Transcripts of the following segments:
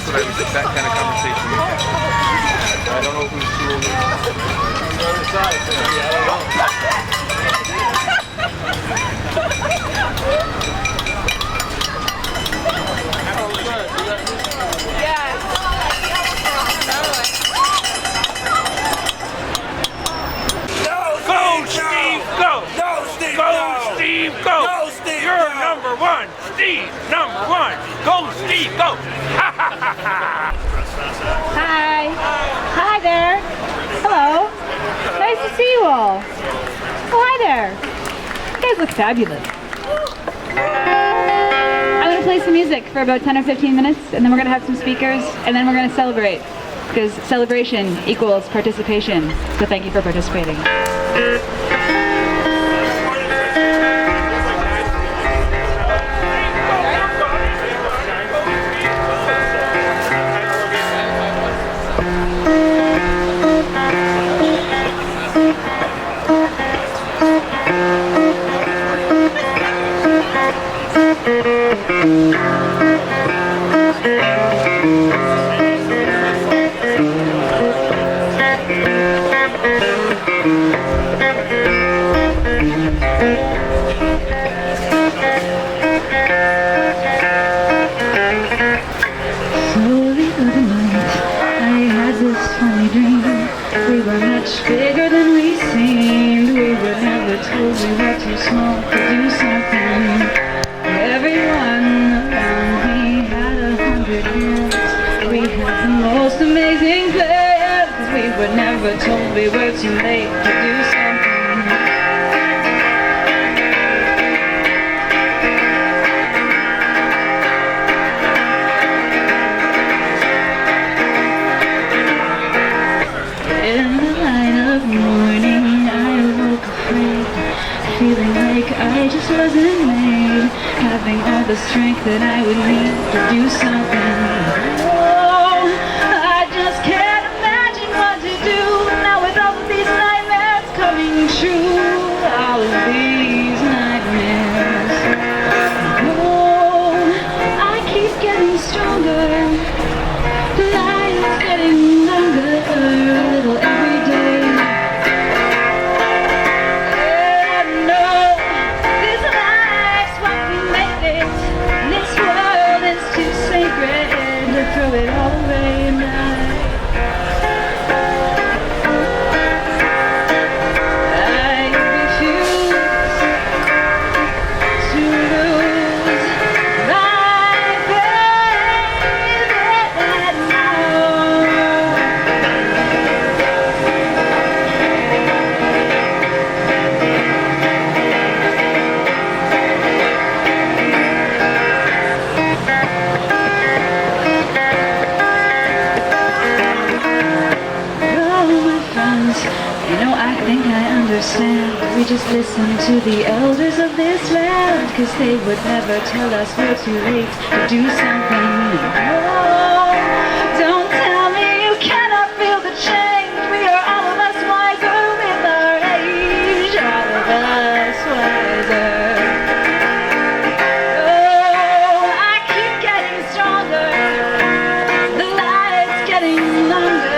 what I was, that kind of conversation we had. I don't know who's too old. On the other side, yeah, I don't know. Go, Steve! You're number one! Steve, number one! Go, Steve, go! Hi! Hi there! Hello! Nice to see you all! Oh, hi there! You guys look fabulous. I'm going to play some music for about 10 or 15 minutes, and then we're going to have some speakers, and then we're going to celebrate. Because celebration equals participation. So thank you for participating. Bigger than we seemed. We were never told we were too small to do something. Everyone around me had 100 hands. We had the most amazing plans. We were never told we were too late to do something. Feeling like I just wasn't made, having all the strength that I would need to do something. Oh, I just can't imagine what to do now with all of these nightmares coming true. All of these nightmares. Oh, I keep getting stronger. The night is getting longer, a little every day. Throw it all away now. I refuse to lose my faith now. You know, I think I understand. We just listen to the elders of this land, 'cause they would never tell us we're too late to do something. Oh, don't tell me you cannot feel the change. We are all of us wiser with our age. All of us wiser. Oh, I keep getting stronger. The light's getting longer.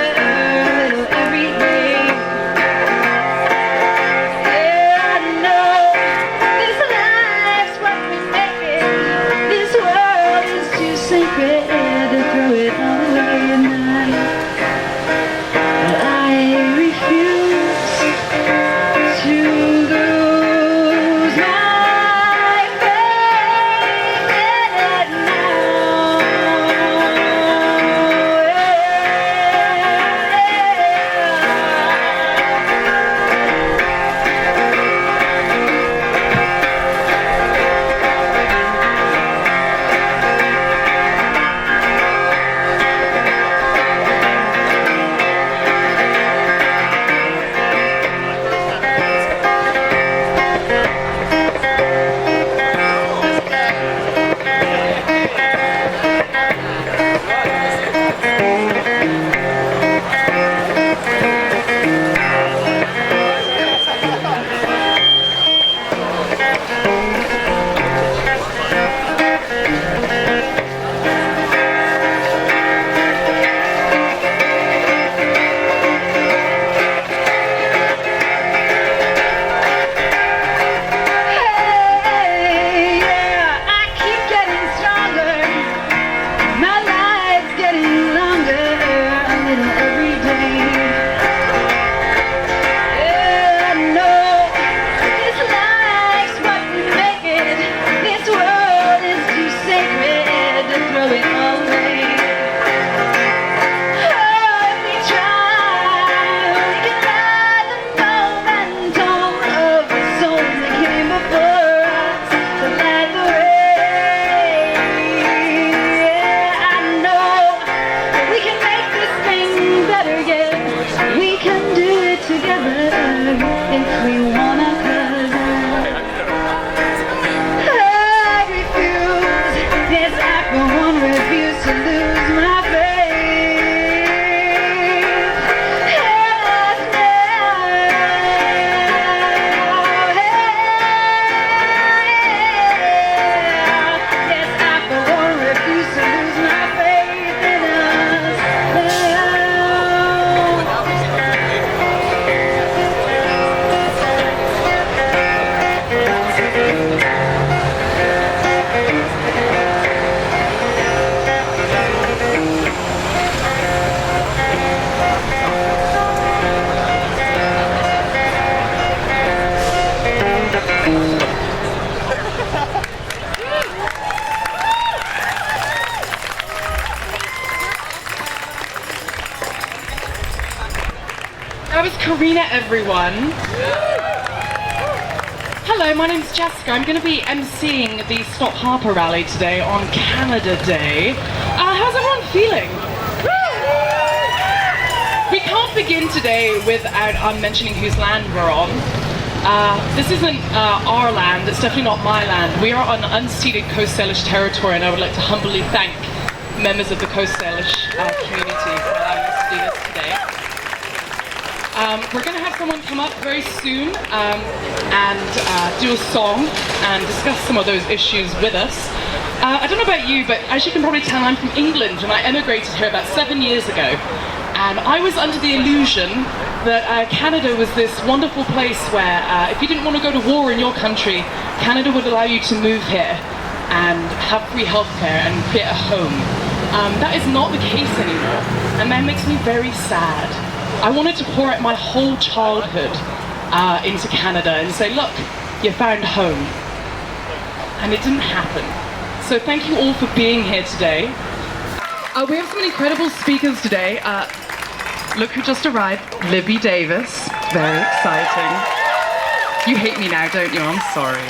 That was Corrina, everyone. Hello, my name's Jessica. I'm going to be MCing the Stop Harper rally today on Canada Day. How's everyone feeling? We can't begin today without mentioning whose land we're on. This isn't our land, it's definitely not my land. We are on unceded Coast Salish territory, and I would like to humbly thank members of the Coast Salish community for allowing us to do this today. We're going to have someone come up very soon and do a song and discuss some of those issues with us. I don't know about you, but as you can probably tell, I'm from England, and I emigrated here about 7 years ago. And I was under the illusion that Canada was this wonderful place where if you didn't want to go to war in your country, Canada would allow you to move here and have free healthcare and create a home. That is not the case anymore, and that makes me very sad. I wanted to pour out my whole childhood into Canada and say, look, you found home. And it didn't happen. So thank you all for being here today. We have some incredible speakers today. Look who just arrived, Libby Davis. Very exciting. You hate me now, don't you? I'm sorry.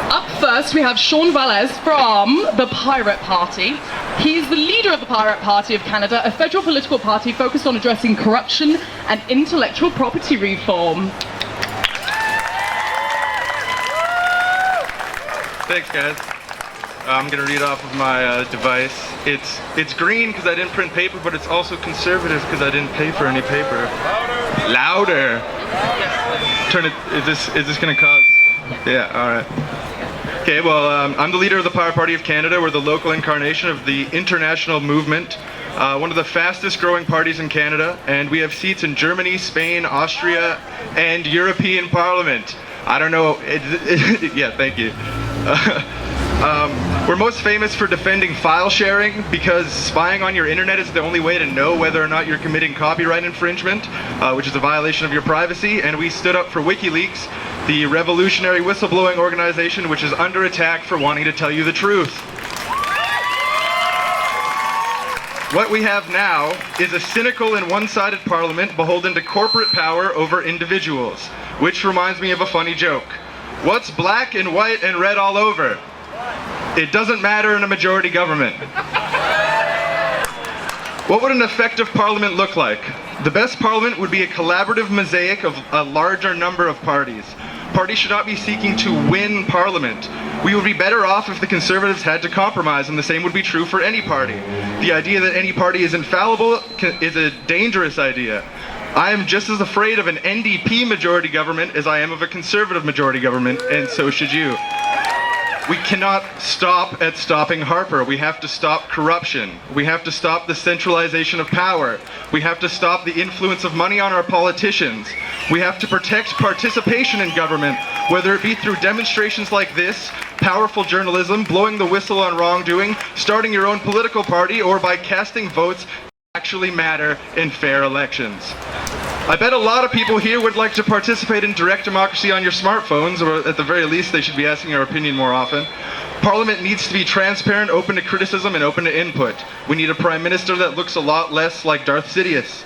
Up first, we have Shawn Valz from the Pirate Party. He's the leader of the Pirate Party of Canada, a federal political party focused on addressing corruption and intellectual property reform. Thanks, guys. I'm gonna read off of my device. It's green because I didn't print paper, but it's also conservative because I didn't pay for any paper. Louder. Turn it. Is this gonna cause? Yeah. All right. Okay. Well, I'm the leader of the Pirate Party of Canada. We're the local incarnation of the international movement. One of the fastest growing parties in Canada, and we have seats in Germany, Spain, Austria, and European Parliament. I don't know. Yeah. Thank you. We're most famous for defending file sharing because spying on your internet is the only way to know whether or not you're committing copyright infringement, which is a violation of your privacy. And we stood up for WikiLeaks, the revolutionary whistleblowing organization which is under attack for wanting to tell you the truth. What we have now is a cynical and one-sided parliament beholden to corporate power over individuals, which reminds me of a funny joke. What's black and white and red all over? It doesn't matter in a majority government. What would an effective parliament look like? The best parliament would be a collaborative mosaic of a larger number of parties. Parties should not be seeking to win parliament. We would be better off if the Conservatives had to compromise, and the same would be true for any party. The idea that any party is infallible is a dangerous idea. I am just as afraid of an NDP majority government as I am of a Conservative majority government, and so should you. We cannot stop at stopping Harper. We have to stop corruption. We have to stop the centralization of power. We have to stop the influence of money on our politicians. We have to protect participation in government, whether it be through demonstrations like this, powerful journalism, blowing the whistle on wrongdoing, starting your own political party, or by casting votes that actually matter in fair elections. I bet a lot of people here would like to participate in direct democracy on your smartphones, or at the very least they should be asking our opinion more often. Parliament needs to be transparent, open to criticism, and open to input. We need a Prime Minister that looks a lot less like Darth Sidious.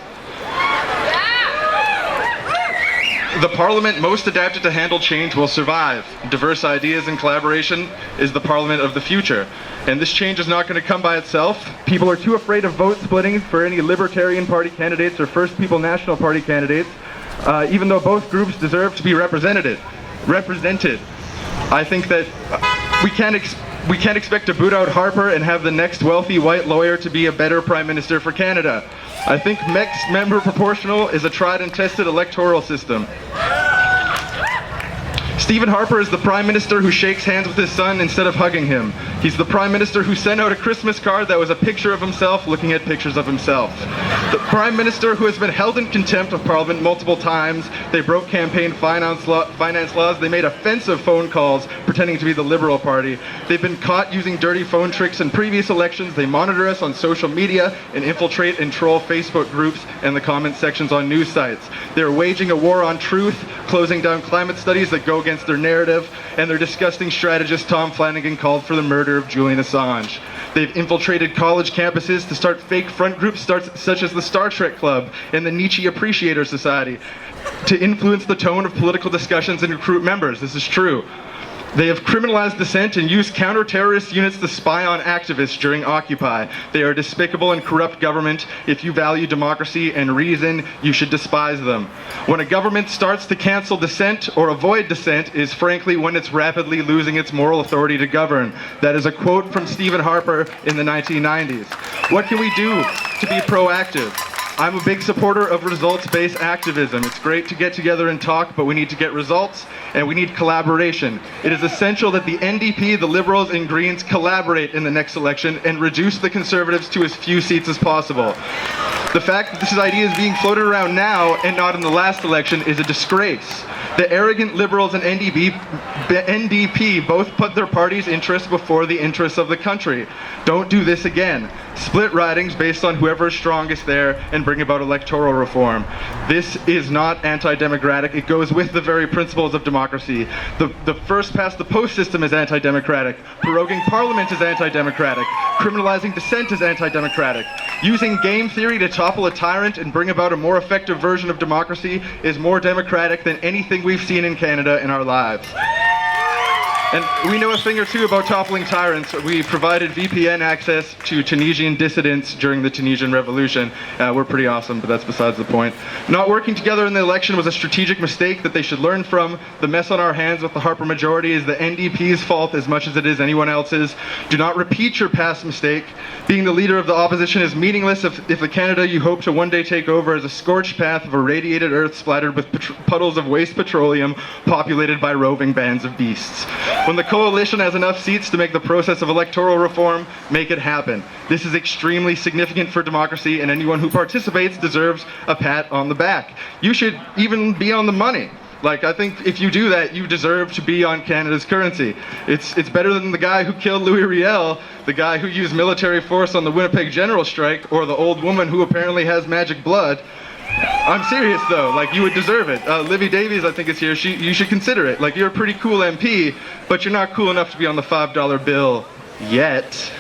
The Parliament most adapted to handle change will survive. Diverse ideas and collaboration is the Parliament of the future. And this change is not going to come by itself. People are too afraid of vote splitting for any Libertarian Party candidates or First People National Party candidates, even though both groups deserve to be represented. I think that we can't expect to boot out Harper and have the next wealthy white lawyer to be a better Prime Minister for Canada. I think mixed member proportional is a tried and tested electoral system. Stephen Harper is the Prime Minister who shakes hands with his son instead of hugging him. He's the Prime Minister who sent out a Christmas card that was a picture of himself looking at pictures of himself. The Prime Minister who has been held in contempt of Parliament multiple times. They broke campaign finance laws. They made offensive phone calls pretending to be the Liberal Party. They've been caught using dirty phone tricks in previous elections. They monitor us on social media and infiltrate and troll Facebook groups and the comment sections on news sites. They're waging a war on truth, closing down climate studies that go against against their narrative, and their disgusting strategist Tom Flanagan called for the murder of Julian Assange. They've infiltrated college campuses to start fake front groups such as the Star Trek Club and the Nietzsche Appreciator Society to influence the tone of political discussions and recruit members. This is true. They have criminalized dissent and used counter-terrorist units to spy on activists during Occupy. They are a despicable and corrupt government. If you value democracy and reason, you should despise them. When a government starts to cancel dissent or avoid dissent is frankly when it's rapidly losing its moral authority to govern. That is a quote from Stephen Harper in the 1990s. What can we do to be proactive? I'm a big supporter of results-based activism. It's great to get together and talk, but we need to get results, and we need collaboration. It is essential that the NDP, the Liberals, and Greens collaborate in the next election and reduce the Conservatives to as few seats as possible. The fact that this idea is being floated around now and not in the last election is a disgrace. The arrogant Liberals and NDP both put their party's interests before the interests of the country. Don't do this again. Split ridings based on whoever is strongest there and bring about electoral reform. This is not anti-democratic. It goes with the very principles of democracy. The first past the post system is anti-democratic. Proroguing parliament is anti-democratic. Criminalizing dissent is anti-democratic. Using game theory to topple a tyrant and bring about a more effective version of democracy is more democratic than anything we've seen in Canada in our lives. And we know a thing or two about toppling tyrants. We provided VPN access to Tunisian dissidents during the Tunisian Revolution. We're pretty awesome, but that's besides the point. Not working together in the election was a strategic mistake that they should learn from. The mess on our hands with the Harper majority is the NDP's fault as much as it is anyone else's. Do not repeat your past mistake. Being the leader of the opposition is meaningless if the Canada you hope to one day take over is a scorched path of irradiated earth splattered with puddles of waste petroleum populated by roving bands of beasts. When the coalition has enough seats to make the process of electoral reform, make it happen. This is extremely significant for democracy, and anyone who participates deserves a pat on the back. You should even be on the money. Like, I think if you do that, you deserve to be on Canada's currency. It's better than the guy who killed Louis Riel, the guy who used military force on the Winnipeg general strike, or the old woman who apparently has magic blood. I'm serious though, like you would deserve it. Livy Davies, I think, is here. You should consider it. Like, you're a pretty cool MP, but you're not cool enough to be on the $5 bill yet.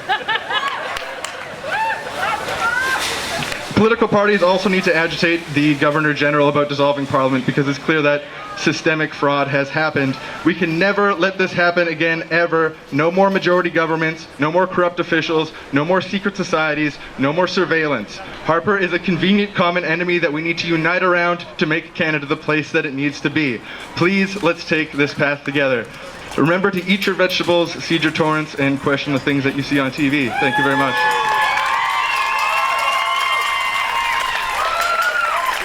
Political parties also need to agitate the Governor General about dissolving Parliament because it's clear that systemic fraud has happened. We can never let this happen again, ever. No more majority governments, no more corrupt officials, no more secret societies, no more surveillance. Harper is a convenient common enemy that we need to unite around to make Canada the place that it needs to be. Please, let's take this path together. Remember to eat your vegetables, seed your torrents, and question the things that you see on TV. Thank you very much.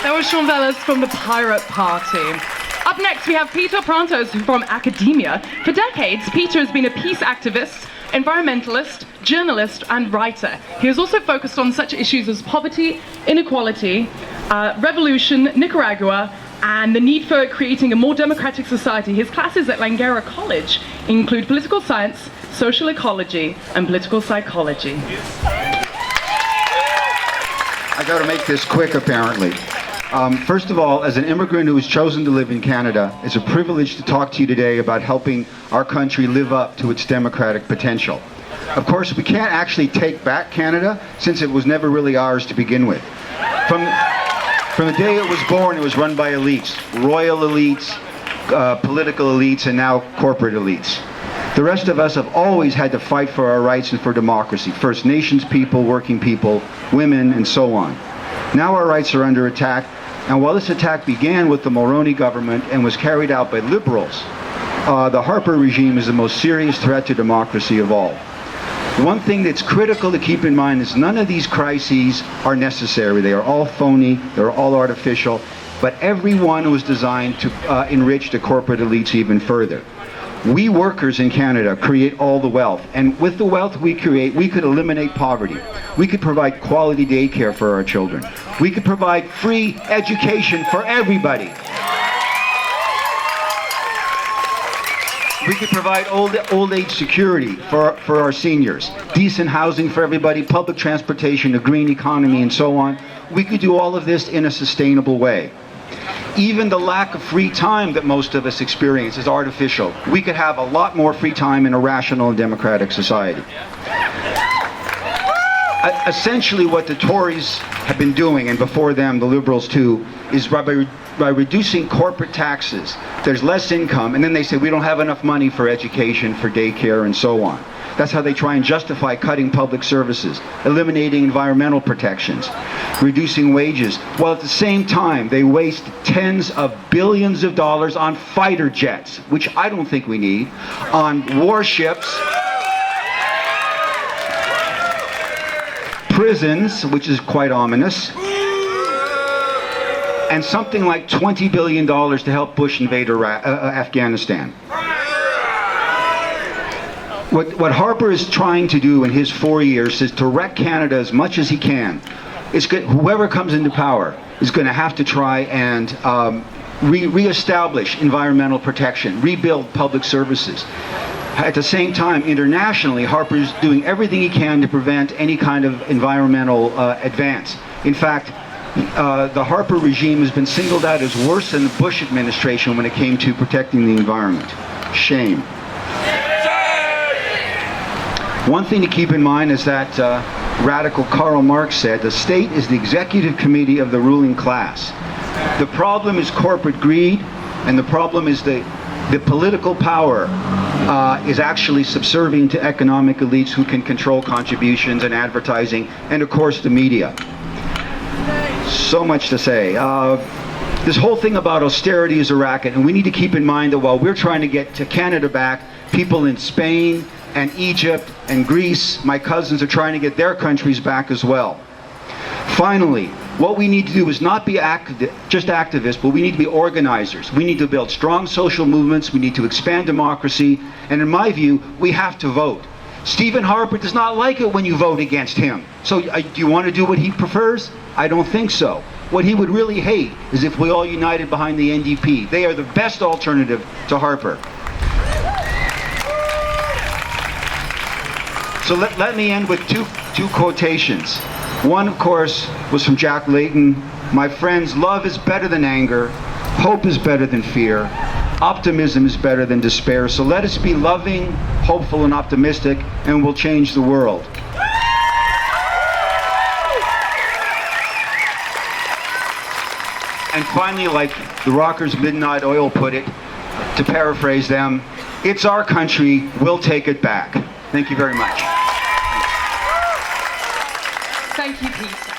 That was Shawn from the Pirate Party. Up next, we have Peter Prontzos from academia. For decades, Peter has been a peace activist, environmentalist, journalist, and writer. He has also focused on such issues as poverty, inequality, revolution, Nicaragua, and the need for creating a more democratic society. His classes at Langara College include political science, social ecology, and political psychology. I got to make this quick, apparently. First of all, as an immigrant who has chosen to live in Canada, it's a privilege to talk to you today about helping our country live up to its democratic potential. Of course, we can't actually take back Canada since it was never really ours to begin with. From the day it was born, it was run by elites, royal elites, political elites, and now corporate elites. The rest of us have always had to fight for our rights and for democracy. First Nations people, working people, women, and so on. Now our rights are under attack, and while this attack began with the Mulroney government and was carried out by liberals, the Harper regime is the most serious threat to democracy of all. One thing that's critical to keep in mind is none of these crises are necessary. They are all phony, they're all artificial, but every one was designed to enrich the corporate elites even further. We workers in Canada create all the wealth, and with the wealth we create, we could eliminate poverty. We could provide quality daycare for our children. We could provide free education for everybody. We could provide old age security for our seniors, decent housing for everybody, public transportation, a green economy, and so on. We could do all of this in a sustainable way. Even the lack of free time that most of us experience is artificial. We could have a lot more free time in a rational and democratic society. Essentially what the Tories have been doing, and before them the Liberals too, is by reducing corporate taxes, there's less income, and then they say we don't have enough money for education, for daycare, and so on. That's how they try and justify cutting public services, eliminating environmental protections, reducing wages, while at the same time they waste tens of billions of dollars on fighter jets, which I don't think we need, on warships, prisons, which is quite ominous, and something like $20 billion to help Bush invade Afghanistan. What Harper is trying to do in his 4 years is to wreck Canada as much as he can. Whoever comes into power is going to have to try and re-establish environmental protection, rebuild public services. At the same time, internationally, Harper's doing everything he can to prevent any kind of environmental advance. In fact, the Harper regime has been singled out as worse than the Bush administration when it came to protecting the environment. Shame. One thing to keep in mind is that radical Karl Marx said, the state is the executive committee of the ruling class. The problem is corporate greed, and the problem is the political power is actually subservient to economic elites who can control contributions and advertising, and of course the media. So much to say. This whole thing about austerity is a racket, and we need to keep in mind that while we're trying to get to Canada back, people in Spain and Egypt and Greece, my cousins, are trying to get their countries back as well. Finally, what we need to do is not be just activists, but we need to be organizers. We need to build strong social movements, we need to expand democracy, and in my view, we have to vote. Stephen Harper does not like it when you vote against him. So do you want to do what he prefers? I don't think so. What he would really hate is if we all united behind the NDP. They are the best alternative to Harper. So let me end with two quotations. One, of course, was from Jack Layton. My friends, love is better than anger. Hope is better than fear. Optimism is better than despair. So let us be loving, hopeful, and optimistic, and we'll change the world. And finally, like the Rockers' Midnight Oil put it, to paraphrase them, it's our country, we'll take it back. Thank you very much. Thank you, Pete.